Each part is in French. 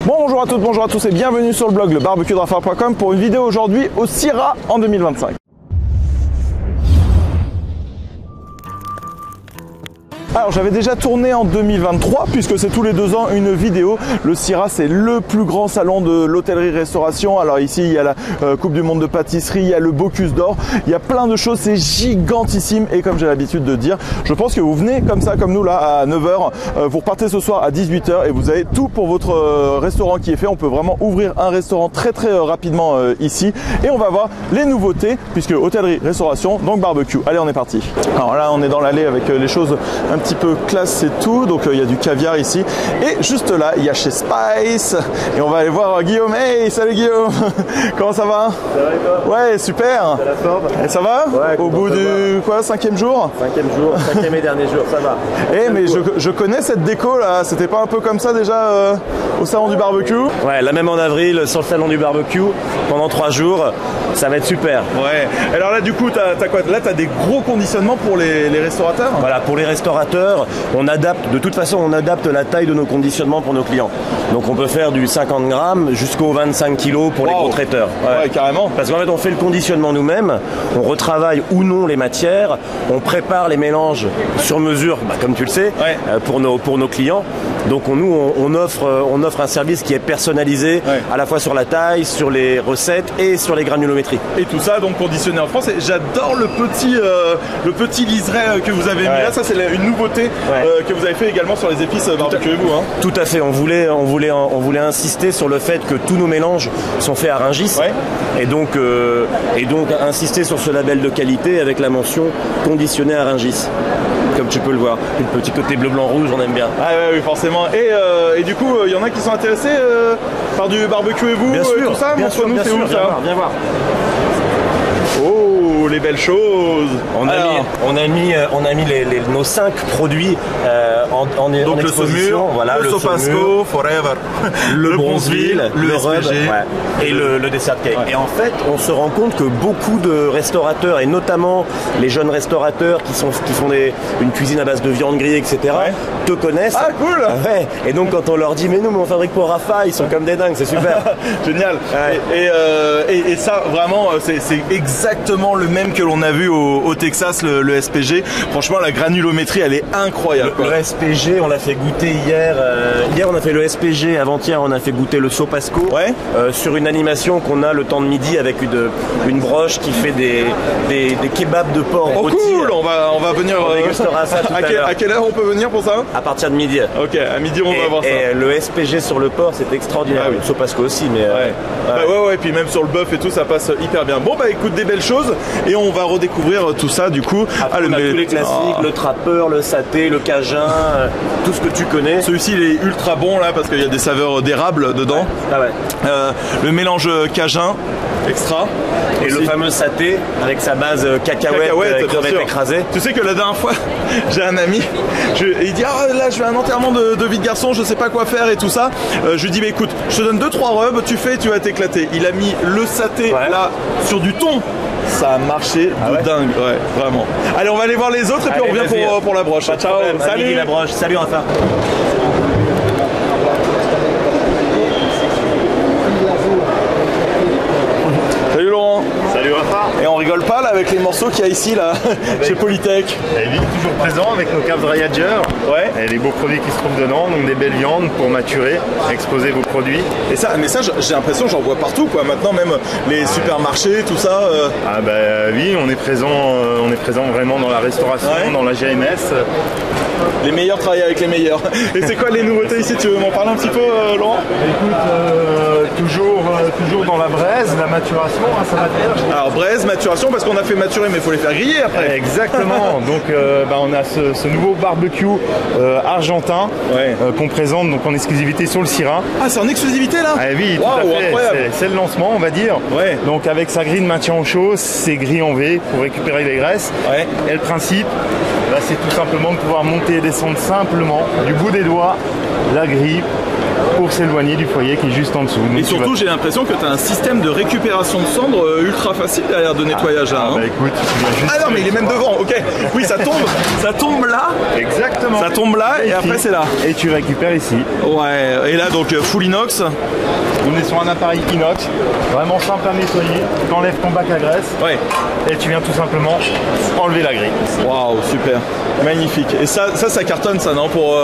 Bonjour à toutes, bonjour à tous et bienvenue sur le blog lebarbecuedraffard.com pour une vidéo aujourd'hui au Syrah en 2025. Alors j'avais déjà tourné en 2023 puisque c'est tous les 2 ans une vidéo. Le Syrah c'est le plus grand salon de l'hôtellerie-restauration. Alors ici il y a la Coupe du Monde de pâtisserie, il y a le Bocuse d'Or, il y a plein de choses, c'est gigantissime et comme j'ai l'habitude de dire, je pense que vous venez comme ça, comme nous là à 9h, vous repartez ce soir à 18h et vous avez tout pour votre restaurant qui est fait. On peut vraiment ouvrir un restaurant très rapidement ici et on va voir les nouveautés puisque hôtellerie-restauration, donc barbecue. Allez on est parti. Alors là on est dans l'allée avec les choses un petit peu classe et tout, donc il y a du caviar ici et juste là il y a chez Spice et on va aller voir Guillaume. Hey, salut Guillaume. Comment ça va? Ça va et toi? Ouais, super. La forme. Et ça va? Ouais, au bout du quoi, 5e jour? 5e jour, 5e et dernier jour, ça va. Eh mais je connais cette déco là, c'était pas un peu comme ça déjà au salon du barbecue? Ouais, la même en avril sur le salon du barbecue pendant 3 jours, ça va être super. Ouais. Alors là du coup t'as quoi? Là t'as des gros conditionnements pour les restaurateurs? Voilà, pour les restaurateurs, on adapte, de toute façon on adapte la taille de nos conditionnements pour nos clients. Donc on peut faire du 50 grammes jusqu'au 25 kg pour les gros traiteurs. Ouais, carrément. Parce qu'en fait on fait le conditionnement nous-mêmes, on retravaille ou non les matières, on prépare les mélanges sur mesure, comme tu le sais, pour nos clients. Donc on offre un service qui est personnalisé à la fois sur la taille, sur les recettes et sur les granulométries. Et tout ça donc conditionné en France. Et j'adore le petit liseré que vous avez mis là. Ça c'est une nouveauté que vous avez fait également sur les épices barbecue vous. Hein. Tout à fait. On voulait insister sur le fait que tous nos mélanges sont faits à Rungis. Et donc insister sur ce label de qualité avec la mention conditionné à Rungis. Comme tu peux le voir, le petit côté bleu, blanc, rouge, on aime bien. Ah oui, forcément. Et du coup, il y en a qui sont intéressés par du barbecue et vous, bien sûr, tout ça. Bien sûr, viens voir. Oh, les belles choses. On a mis nos 5 produits en donc exposition. Voilà, le Sopasco, Forever, le Bronzeville, le Rub et le dessert cake. Et en fait, on se rend compte que beaucoup de restaurateurs, et notamment les jeunes restaurateurs qui font une cuisine à base de viande grillée, etc., te connaissent. Ah, cool. Et donc quand on leur dit mais nous on fabrique pour Rafa, ils sont comme des dingues, c'est super. Génial. Et ça vraiment c'est exactement le même que l'on a vu au Texas, le SPG. Franchement la granulométrie elle est incroyable. Le SPG on l'a fait goûter hier. Hier on a fait le SPG, avant-hier on a fait goûter le Sopasco. Sur une animation qu'on a le temps de midi avec une broche qui fait des kebabs de porc rôti. Cool, on va venir. On dégustera ça tout à l'heure. À quelle heure on peut venir pour ça? À partir de midi. Ok, à midi on va voir ça. Et le SPG sur le porc c'est extraordinaire. Le Sopasco aussi, mais et puis même sur le bœuf et tout ça passe hyper bien. Bon bah écoute, des belles choses et on va redécouvrir tout ça du coup. On a tous les classiques, le trappeur, le saté, le cajun, tout ce que tu connais. Celui-ci il est ultra bon là parce qu'il y a des saveurs d'érable dedans. Le mélange cajun extra. Et le fameux saté avec sa base cacahuète crevette écrasée. Tu sais que la dernière fois j'ai un ami, il dit là je vais à un enterrement de vie de garçon, je sais pas quoi faire et tout ça. Je lui dis mais écoute, je te donne 2-3 rubs, tu vas t'éclater. Il a mis le saté là sur du thon. Ça a marché de dingue, vraiment. Allez, on va aller voir les autres et puis on revient pour la broche. Ciao, salut la broche, salut Rafa. Salut Laurent. Salut Rafa. Et on rigole pas là avec les morceaux qu'il y a ici là chez Polytech. Et oui, toujours présent avec nos caves Dryagers. Et les beaux produits qui se trouvent dedans, donc des belles viandes pour maturer, exposer vos produits. Et ça, mais ça j'ai l'impression que j'en vois partout quoi. Maintenant même les supermarchés, tout ça. Ah bah oui, on est présent vraiment dans la restauration, dans la GMS. Les meilleurs travaillent avec les meilleurs. Et c'est quoi les nouveautés ici? Tu veux m'en parler un petit peu Laurent? Écoute, toujours dans la braise, la maturation, ça va faire. Alors braise, maturation, parce qu'on a fait maturer mais il faut les faire griller après. Exactement, donc on a ce nouveau barbecue argentin qu'on présente donc en exclusivité sur le Syrah. Ah c'est en exclusivité là? Ah oui, tout à fait, c'est le lancement on va dire. Donc avec sa grille de maintien au chaud, c'est grille en V pour récupérer les graisses. Et le principe, c'est tout simplement de pouvoir monter et descendre simplement du bout des doigts la grille pour s'éloigner du foyer qui est juste en dessous. Donc et surtout, j'ai l'impression que tu as un système de récupération de cendres ultra facile derrière de nettoyage. Hein. Bah écoute, ah non, mais il est même devant, ok. Oui, ça tombe là. Exactement. Ça tombe là et après c'est là. Et tu récupères ici. Ouais, et là donc full inox. On est sur un appareil inox, vraiment simple à nettoyer. Tu enlèves ton bac à graisse. Ouais. Et tu viens tout simplement enlever la grille. Waouh, super. Magnifique. Et ça cartonne ça, non, pour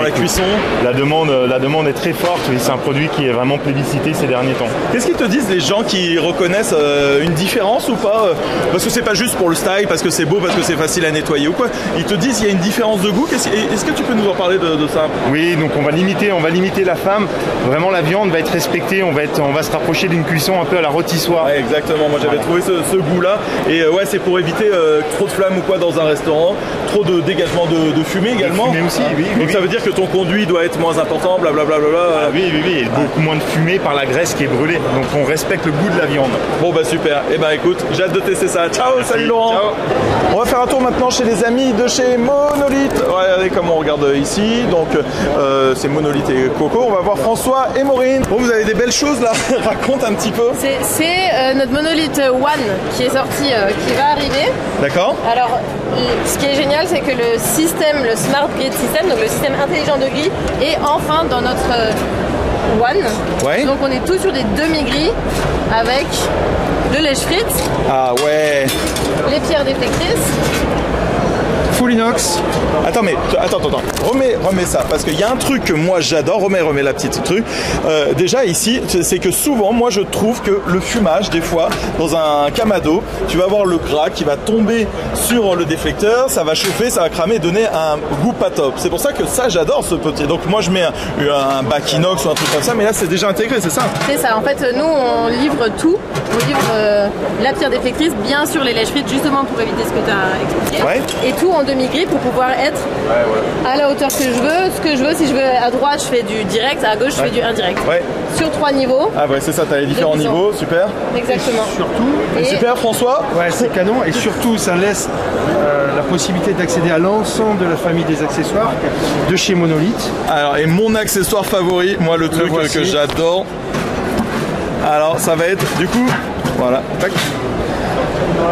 la cuisson? La demande est très forte. Oui, c'est un produit qui est vraiment plébiscité ces derniers temps. Qu'est-ce qu'ils te disent les gens qui reconnaissent une différence ou pas? Parce que c'est pas juste pour le style, parce que c'est beau, parce que c'est facile à nettoyer ou quoi. Ils te disent qu'il y a une différence de goût. Est-ce que tu peux nous en parler de ça? Oui, donc on va limiter la flamme. Vraiment, la viande va être respectée. On va se rapprocher d'une cuisson un peu à la rôtissoire. Ouais, exactement. Moi, j'avais trouvé ce goût-là. Et ouais, c'est pour éviter trop de flammes ou quoi dans un restaurant, trop de dégagement de fumée également. Mais aussi, oui. Donc ça veut dire que ton conduit doit être moins important, blablabla. Ah, oui, et beaucoup moins de fumée par la graisse qui est brûlée. Donc on respecte le goût de la viande. Bon bah super. Et bah écoute, j'ai hâte de tester ça. Ciao, merci. Salut Laurent. Ciao. On va faire un tour maintenant chez les amis de chez Monolith. Regardez comme on regarde ici. Donc c'est Monolith et Coco. On va voir François et Maureen. Bon, vous avez des belles choses là. Raconte un petit peu. C'est notre Monolith One qui est sorti, qui va arriver. D'accord. Alors, ce qui est génial, c'est que le système, le Smart Grid System, donc le système intelligent de grille, est enfin dans notre One. Ouais. Donc on est tous sur des demi-grilles avec le lèche-frites. Ah ouais. Les pierres déflectrices. Full inox. Attends, remets ça, parce qu'il y a un truc que moi j'adore, remets la petite truc. Déjà ici, c'est que souvent, moi je trouve que le fumage, des fois, dans un Kamado, tu vas avoir le gras qui va tomber sur le déflecteur, ça va chauffer, ça va cramer, donner un goût pas top. C'est pour ça que ça, j'adore ce petit. Donc moi je mets un bac inox ou un truc comme ça, mais là c'est déjà intégré, c'est ça? C'est ça, en fait, nous on livre tout. On livre la pierre déflectrice, bien sûr les lèche-frites, justement pour éviter ce que tu as expliqué. Ouais. Et tout en demi-grille pour pouvoir être à la hauteur que je veux. Ce que je veux, si je veux à droite, je fais du direct, à gauche, je fais du indirect. Ouais. Sur 3 niveaux. Ah ouais, c'est ça, tu as les différents niveaux, super. Exactement. Surtout, super François. Ouais, c'est canon. Et surtout, ça laisse la possibilité d'accéder à l'ensemble de la famille des accessoires de chez Monolith. Alors, et mon accessoire favori, moi le truc que j'adore. Alors, ça va être, du coup, voilà, tac.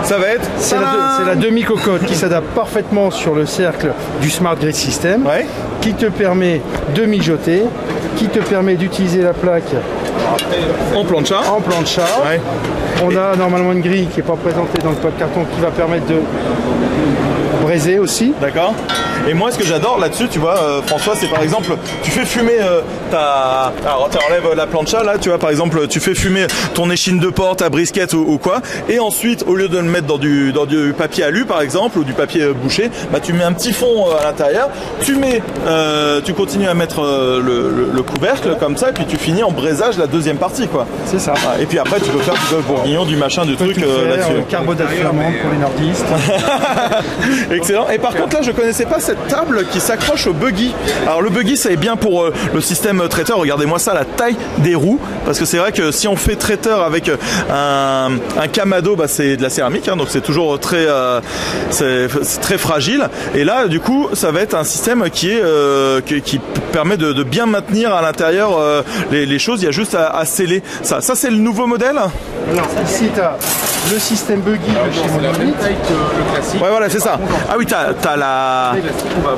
Ça va être... C'est la demi-cocotte qui s'adapte parfaitement sur le cercle du Smart Grid System, qui te permet de mijoter, qui te permet d'utiliser la plaque en plancha. Ouais. On a normalement une grille qui n'est pas présentée dans le pot de carton qui va permettre de braiser aussi. D'accord. Et moi, ce que j'adore là-dessus, tu vois, François, c'est par exemple, tu fais fumer alors, tu enlèves la plancha, là, tu vois, par exemple, tu fais fumer ton échine de porc, ta brisquette ou quoi, et ensuite, au lieu de le mettre dans du papier alu, par exemple, ou du papier bouché, bah, tu mets un petit fond à l'intérieur, tu continues à mettre le couvercle comme ça, et puis tu finis en braisage la deuxième partie, quoi. C'est ça. Et puis après, tu peux faire du bourguignon, du machin, du truc là-dessus. Carbonate flamande pour les nordistes. Excellent. Et par contre, là, je connaissais pas cette table qui s'accroche au buggy. Alors, le buggy, c'est bien pour le système traiteur. Regardez-moi ça, la taille des roues. Parce que c'est vrai que si on fait traiteur avec un Kamado, bah, c'est de la céramique, hein, donc c'est toujours très fragile. Et là, du coup, ça va être un système qui permet de bien maintenir à l'intérieur les choses. Il y a juste à sceller ça. Ça, c'est le nouveau modèle. Alors, ici, tu as le système buggy de chez Monolith. Le classique. Ouais, voilà, c'est ça. Ah oui, t'as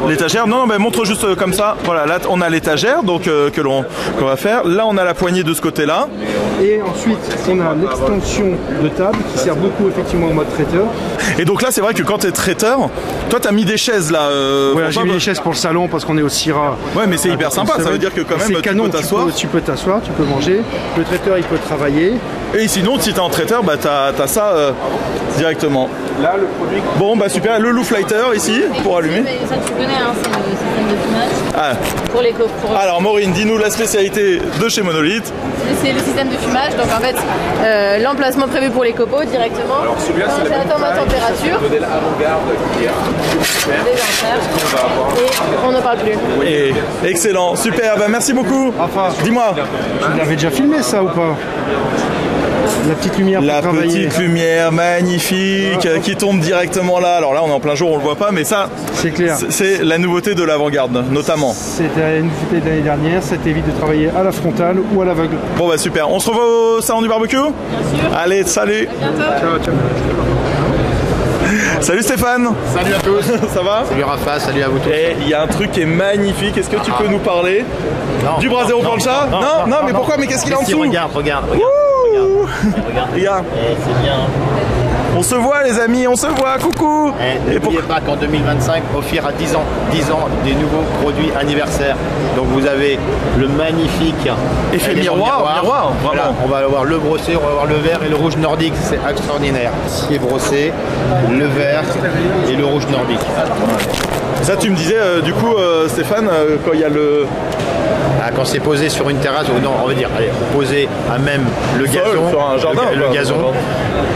l'étagère. Non, mais montre juste comme ça. Voilà, là, on a l'étagère, donc qu'on va faire. Là, on a la poignée de ce côté-là. Et ensuite, on a l'extension de table qui sert beaucoup effectivement en mode traiteur. Et donc là, c'est vrai que quand tu es traiteur, toi, tu as mis des chaises là. Ouais, j'ai mis des chaises pour le salon parce qu'on est au Syrah. Ouais, mais c'est hyper sympa. Ça veut dire que quand même, tu peux t'asseoir. Tu peux t'asseoir, tu peux manger. Le traiteur, il peut travailler. Et sinon, si tu es en traiteur, bah, tu as ça directement. Là, le produit. Bon, bah super. Le Louf Lighter ici pour allumer. Ça, tu connais, hein, c'est le système de fumage. Ah. Pour les copeaux. Alors, Maureen, dis-nous la spécialité de chez Monolith. C'est le système de fumage. Donc, en fait, l'emplacement prévu pour les copeaux directement. Alors, celui-là, c'est la température. Le modèle avant-garde qui est et on n'en parle plus. Et excellent, super. Bah, merci beaucoup. Enfin, dis-moi. Tu l'avais déjà filmé ça ou pas? La petite lumière pour travailler. La petite lumière magnifique qui tombe directement là. Alors là, on est en plein jour, on le voit pas, mais ça, c'est clair. C'est la nouveauté de l'Avant-Garde, notamment. C'était la nouveauté de l'année dernière, ça t'évite de travailler à la frontale ou à l'aveugle. Bon bah super, on se revoit au salon du barbecue? Bien sûr. Allez, salut. À bientôt. Ciao, ciao. Salut Stéphane. Salut à tous. Ça va? Salut Rafa, salut à vous tous. Et il y a un truc qui est magnifique, est-ce que tu peux nous parler du Brasero Plancha? Non, mais pourquoi? Mais qu'est-ce qu'il y a en dessous? Regarde. Regarde. C'est bien. On se voit les amis, on se voit, coucou. N'oubliez pas qu'en 2025, Ophir a 10 ans des nouveaux produits anniversaires. Donc vous avez le magnifique effet miroir, voilà, on va avoir le brossé, on va avoir le vert et le rouge nordique, c'est extraordinaire. Qui est brossé, le vert et le rouge nordique. Ça tu me disais du coup Stéphane, quand il y a le... Quand c'est posé sur une terrasse, ou non, on va dire, allez, posé à même le gazon, sur un jardin,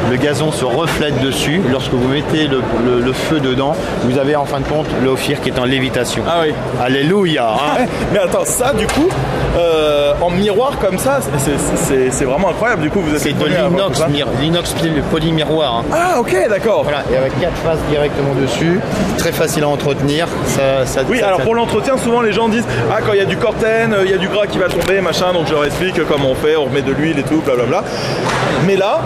le gazon se reflète dessus. Lorsque vous mettez le feu dedans, vous avez en fin de compte le Ophir qui est en lévitation. Ah oui. Alléluia. Hein. Mais attends, ça du coup, en miroir comme ça, c'est vraiment incroyable. Du coup, vous êtes c'est de l'inox polymiroir. Hein. Ah ok, d'accord. Voilà, et avec 4 faces directement dessus, très facile à entretenir. Oui, alors pour l'entretien, souvent les gens disent quand il y a du corten, il y a du gras qui va tomber, machin, donc je leur explique comment on fait, on remet de l'huile et tout, blablabla. Mais là...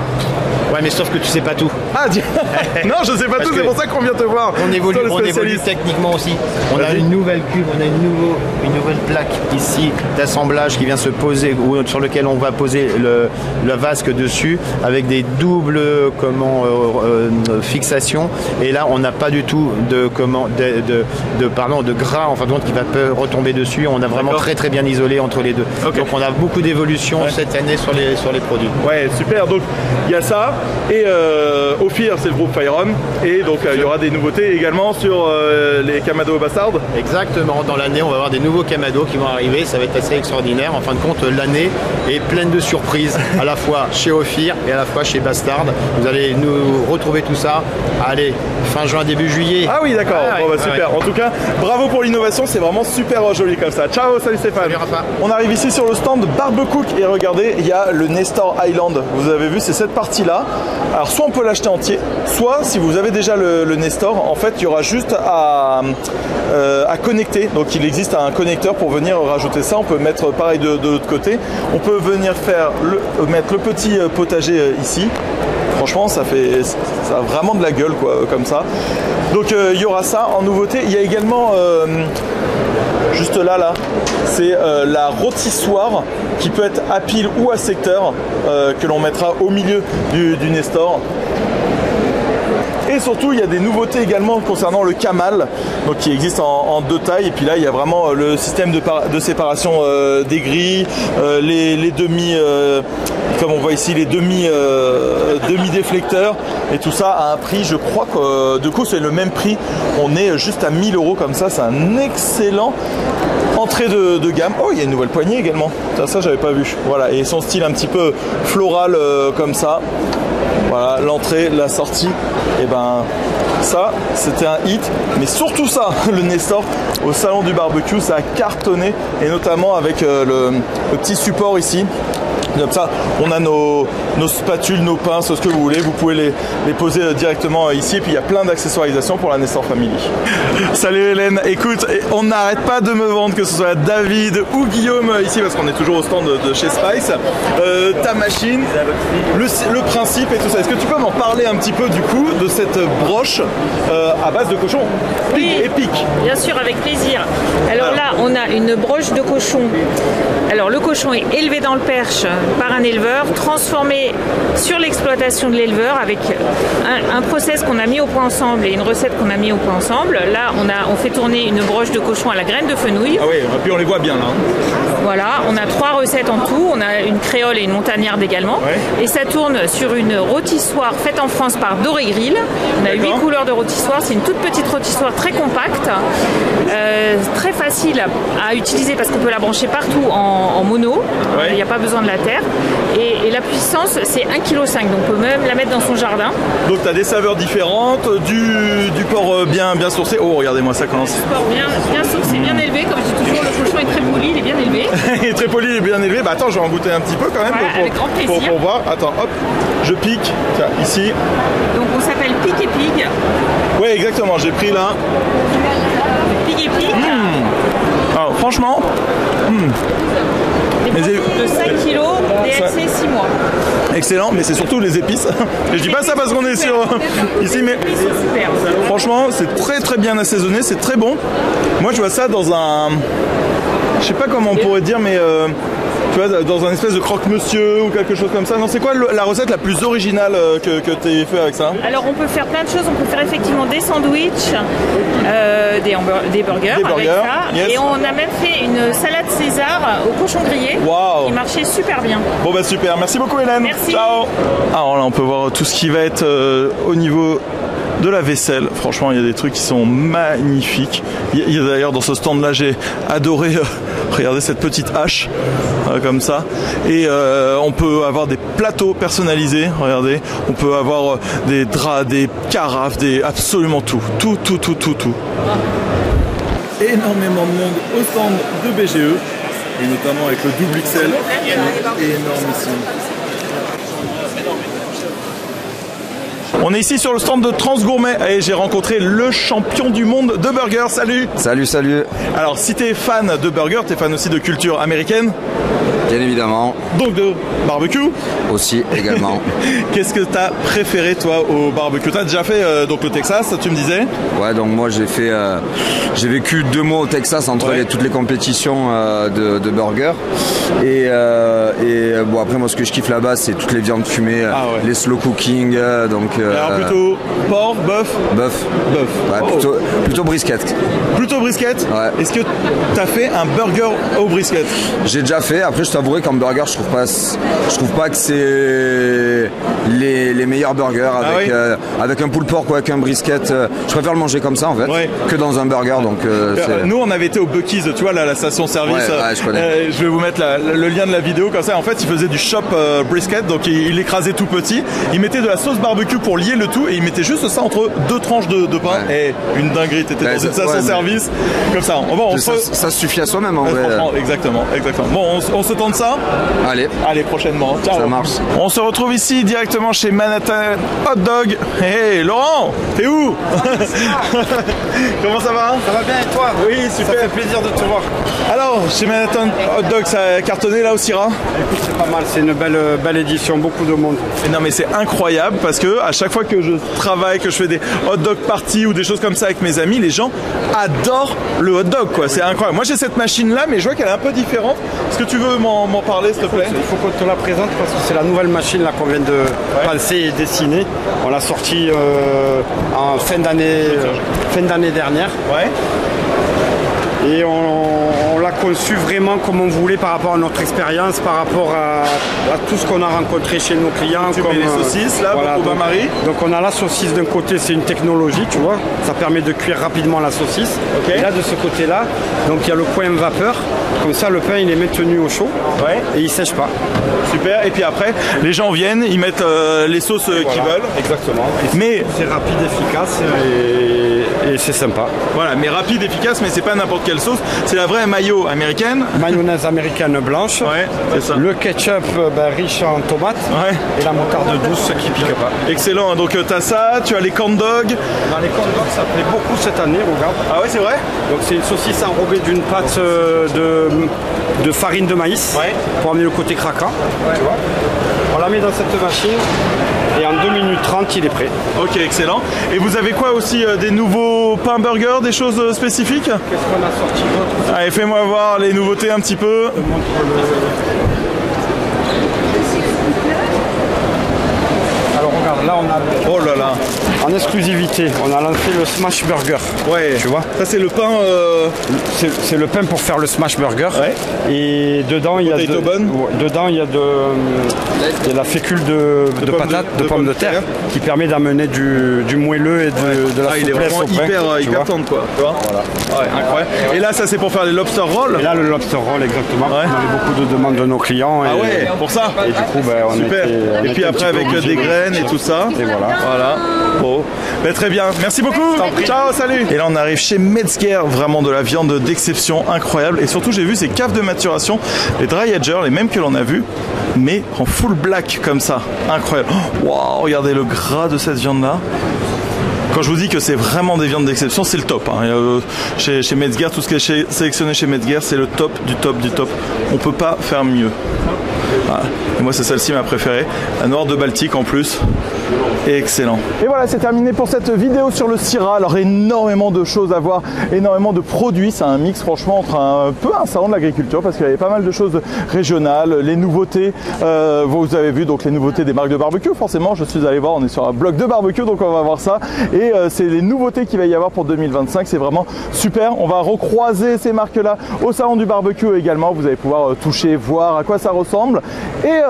Ouais, mais sauf que tu sais pas tout. Ah, non, je sais pas tout, c'est pour ça qu'on vient te voir. On évolue techniquement aussi. On a une nouvelle cuve, on a une nouvelle plaque ici d'assemblage qui vient se poser, sur lequel on va poser la vasque dessus, avec des doubles fixations. Et là, on n'a pas du tout de gras en fin de compte qui va retomber dessus. On a vraiment très bien isolé entre les deux. Okay. Donc on a beaucoup d'évolution cette année sur les produits. Ouais, super. Donc il y a ça. Et Ophir, c'est le groupe Fireon. Et donc il y aura des nouveautés également sur les Kamado Bastard. Exactement. Dans l'année, on va avoir des nouveaux Kamado qui vont arriver. Ça va être assez extraordinaire. En fin de compte, l'année est pleine de surprises, à la fois chez Ophir et à la fois chez Bastard. Vous allez nous retrouver tout ça. Allez, fin juin, début juillet. Ah oui, d'accord. Bon, bah, super. En tout cas, bravo pour l'innovation. C'est vraiment super joli comme ça. Ciao, salut Stéphane. Salut Rafa. On arrive ici sur le stand Barbecook et regardez, il y a le Nestor Island. Vous avez vu, c'est cette partie-là. Alors soit on peut l'acheter entier, soit si vous avez déjà le Nestor, en fait il y aura juste à connecter. Donc il existe un connecteur pour venir rajouter ça. On peut mettre pareil de l'autre côté. On peut venir mettre le petit potager ici. Franchement ça a vraiment de la gueule quoi, comme ça. Donc il y aura ça en nouveauté. Il y a également juste là, c'est la rôtissoire qui peut être à pile ou à secteur que l'on mettra au milieu du Nestor. Et surtout, il y a des nouveautés également concernant le Kamal, donc qui existe en 2 tailles. Et puis là, il y a vraiment le système de séparation des grilles, les demi, comme on voit ici, les demi déflecteurs. Et tout ça à un prix, je crois que du coup, c'est le même prix. On est juste à 1000 € comme ça. C'est un excellent entrée de gamme. Oh, il y a une nouvelle poignée également. Ça j'avais pas vu. Voilà, et son style un petit peu floral comme ça. Voilà, l'entrée, la sortie, et ben ça c'était un hit, mais surtout ça, le Nestor au salon du barbecue, ça a cartonné, et notamment avec le petit support ici. Comme ça, on a nos spatules, nos pinces, ce que vous voulez, vous pouvez les poser directement ici, et puis il y a plein d'accessoirisation pour la Nestor Family. Salut Hélène, écoute, on n'arrête pas de me vendre, que ce soit David ou Guillaume ici, parce qu'on est toujours au stand de chez Spice, ta machine, le principe et tout ça. Est-ce que tu peux m'en parler un petit peu du coup de cette broche à base de cochon? Oui, épique. Bien sûr, avec plaisir. Alors là, on a une broche de cochon. Alors le cochon est élevé dans le Perche par un éleveur, transformé sur l'exploitation de l'éleveur avec un process qu'on a mis au point ensemble et une recette qu'on a mis au point ensemble. Là, on fait tourner une broche de cochon à la graine de fenouil. Ah oui, et puis on les voit bien là. Voilà, on a 3 recettes en tout. On a une créole et une montagnarde également. Ouais. Et ça tourne sur une rôtissoire faite en France par Doré Grill. On a 8 couleurs de rôtissoire. C'est une toute petite rôtissoire très compacte, très facile à utiliser parce qu'on peut la brancher partout en mono. Ouais. a pas besoin de la terre. Et la puissance, c'est 1,5 kg, donc on peut même la mettre dans son jardin. Donc tu as des saveurs différentes, du porc bien sourcé. Oh, regardez-moi ça commence. Du porc bien sourcé, bien élevé, comme je dis toujours, le cochon est très poli, il est bien élevé. Il est très poli, il est bien élevé. Bah attends, je vais en goûter un petit peu quand même, voilà, avec grand plaisir. Pour voir. Attends, hop, je pique. Tiens, ici. Donc on s'appelle Pig et Pig. Oui, exactement, j'ai pris là. Pig et Pig. Alors franchement, des de 5 kg, DLC 6 mois. Excellent, mais c'est surtout les épices. Et je dis pas ça parce qu'on est sur ici, mais franchement, c'est très très bien assaisonné, c'est très bon. Moi, je vois ça dans un, je sais pas comment on pourrait dire, mais tu vois, dans un espèce de croque-monsieur ou quelque chose comme ça. Non, c'est quoi la recette la plus originale que tu as fait avec ça? Alors, on peut faire plein de choses. On peut faire effectivement des sandwichs, des burgers avec ça. Yes. Et on a même fait une salade César au cochon grillé qui marchait super bien. Bon, bah super. Merci beaucoup, Hélène. Merci. Ciao. Alors là, on peut voir tout ce qui va être au niveau de la vaisselle. Franchement, il y a des trucs qui sont magnifiques. Il y a d'ailleurs dans ce stand là, j'ai adoré regardez cette petite hache comme ça, et on peut avoir des plateaux personnalisés, regardez, on peut avoir des draps, des carafes, absolument tout. Énormément de monde au stand de BGE, et notamment avec le double XL qui est énormissime. On est ici sur le stand de Transgourmet et j'ai rencontré le champion du monde de burgers. Salut. Salut. Alors si t'es fan de burgers, t'es fan aussi de culture américaine? Bien évidemment. Donc de barbecue? Aussi, également. Qu'est-ce que t'as préféré toi au barbecue? T'as déjà fait donc le Texas, tu me disais? Ouais, donc moi j'ai vécu 2 mois au Texas entre toutes les compétitions de burgers. Et bon, après moi ce que je kiffe là-bas c'est toutes les viandes fumées, les slow cooking, donc... Alors plutôt porc, bœuf? Bœuf. Ouais, plutôt brisket. Plutôt brisket? Ouais. Est-ce que t'as fait un burger au brisket? J'ai déjà fait, après je t'avouerai qu'en burger je trouve pas que c'est les meilleurs burgers avec un pulled pork ou avec un brisket. Je préfère le manger comme ça en fait que dans un burger. Donc, nous on avait été au Buc-ee's, tu vois là, la station service. Ouais, je connais. Je vais vous mettre le lien de la vidéo comme ça. En fait il faisait du shop brisket, donc il écrasait tout petit, il mettait de la sauce barbecue pour lier le tout et il mettait juste ça entre 2 tranches de pain et une dinguerie. T'étais dans une station service comme ça. Bon, ça suffit à soi-même en vrai. Exactement. Bon, on se tente ça. Allez, prochainement. Ciao. Ça marche. On se retrouve ici directement chez Manhattan Hot Dog. Hey Laurent, t'es où? Comment ça va? Ça va bien et toi? Oui, super. Ça fait plaisir de te voir. Alors, chez Manhattan Hot Dog, ça a cartonné là au Syrah? Écoute, c'est pas mal, c'est une belle édition, beaucoup de monde. Non mais c'est incroyable parce que à chaque fois que je travaille, que je fais des hot dog parties ou des choses comme ça avec mes amis, les gens adorent le hot dog quoi. C'est incroyable. Moi j'ai cette machine là, mais je vois qu'elle est un peu différente. Est-ce que tu veux m'en parler s'il te plaît? Il faut qu'on te la présente parce que c'est la nouvelle machine là qu'on vient de penser et dessiner. On l'a sortie en fin d'année dernière. Ouais. Et on l'a conçu vraiment comme on voulait par rapport à notre expérience, par rapport à tout ce qu'on a rencontré chez nos clients. Tu mets les saucisses là, voilà, pour Marie. Donc on a la saucisse d'un côté, c'est une technologie, tu vois, ça permet de cuire rapidement la saucisse. Et là de ce côté-là, donc il y a le coin vapeur, comme ça le pain il est maintenu au chaud et il sèche pas. Super, et puis après les gens viennent, ils mettent les sauces qu'ils veulent. Exactement. Mais c'est rapide, efficace et c'est sympa. Voilà, mais rapide, efficace, mais c'est pas n'importe quelle sauce, c'est la vraie mayo américaine. Mayonnaise américaine blanche. Ouais, c'est ça. Le ketchup riche en tomates. Ouais. Et la moutarde douce qui pique pas. Excellent, donc tu as ça, tu as les corn dogs. Dans les corn dogs, ça plaît beaucoup cette année, regarde. Ah ouais, c'est vrai? Donc c'est une saucisse enrobée d'une pâte de farine de maïs pour amener le côté craquant. Tu vois. On la met dans cette machine et en 2 minutes 30 il est prêt. Ok, excellent. Et vous avez quoi aussi, des nouveaux pains burgers, des choses spécifiques? Qu'est-ce qu'on a sorti d'autre? Allez, fais-moi voir les nouveautés un petit peu. Alors regarde, là on a... Oh là là. En exclusivité, on a lancé le Smash Burger. Ouais. Tu vois. Ça c'est le pain. C'est le pain pour faire le Smash Burger. Ouais. Et dedans il y a la fécule de patates, de pommes de terre, qui permet d'amener du moelleux et de la souplesse. Il est vraiment hyper tendre quoi. Tu vois, voilà. Ouais, incroyable. Et là ça c'est pour faire les lobster rolls. Et là le lobster roll exactement. Ouais. On avait beaucoup de demandes de nos clients. Ah ouais, pour ça. Et du coup on super. Et puis après avec des graines et tout ça. Et voilà. Bon. Ben, très bien. Merci beaucoup. Ciao, salut. Et là on arrive chez Metzger, vraiment de la viande d'exception, incroyable. Et surtout j'ai vu ces caves de maturation, les dry agers, les mêmes que l'on a vu, mais en full black comme ça, incroyable. Waouh, regardez le gras de cette viande là. Quand je vous dis que c'est vraiment des viandes d'exception, c'est le top. Hein. Chez Metzger, tout ce qui est sélectionné chez Metzger, c'est le top du top du top. On peut pas faire mieux. Voilà. Et moi c'est celle-ci ma préférée, la noire de Baltique en plus. Excellent. Et voilà, c'est terminé pour cette vidéo sur le Syrah. Alors énormément de choses à voir, énormément de produits. C'est un mix franchement entre un salon de l'agriculture parce qu'il y avait pas mal de choses régionales, les nouveautés. Vous avez vu donc les nouveautés des marques de barbecue. Forcément, je suis allé voir, on est sur un blog de barbecue, donc on va voir ça. Et c'est les nouveautés qu'il va y avoir pour 2025. C'est vraiment super. On va recroiser ces marques-là au salon du barbecue également. Vous allez pouvoir toucher, voir à quoi ça ressemble. Et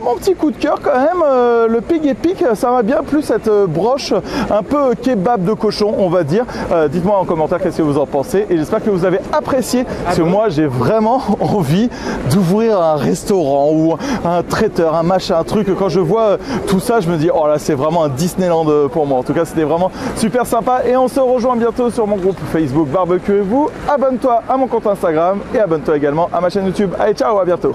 mon petit coup de cœur quand même, le Pig Epic, ça m'a bien plu cette broche un peu kebab de cochon, on va dire. Dites-moi en commentaire qu'est-ce que vous en pensez et j'espère que vous avez apprécié parce que moi j'ai vraiment envie d'ouvrir un restaurant ou un traiteur, un machin, un truc. Quand je vois tout ça, je me dis oh là c'est vraiment un Disneyland pour moi. En tout cas c'était vraiment super sympa et on se rejoint bientôt sur mon groupe Facebook Barbecue et vous. Abonne-toi à mon compte Instagram et abonne-toi également à ma chaîne YouTube. Allez ciao, à bientôt.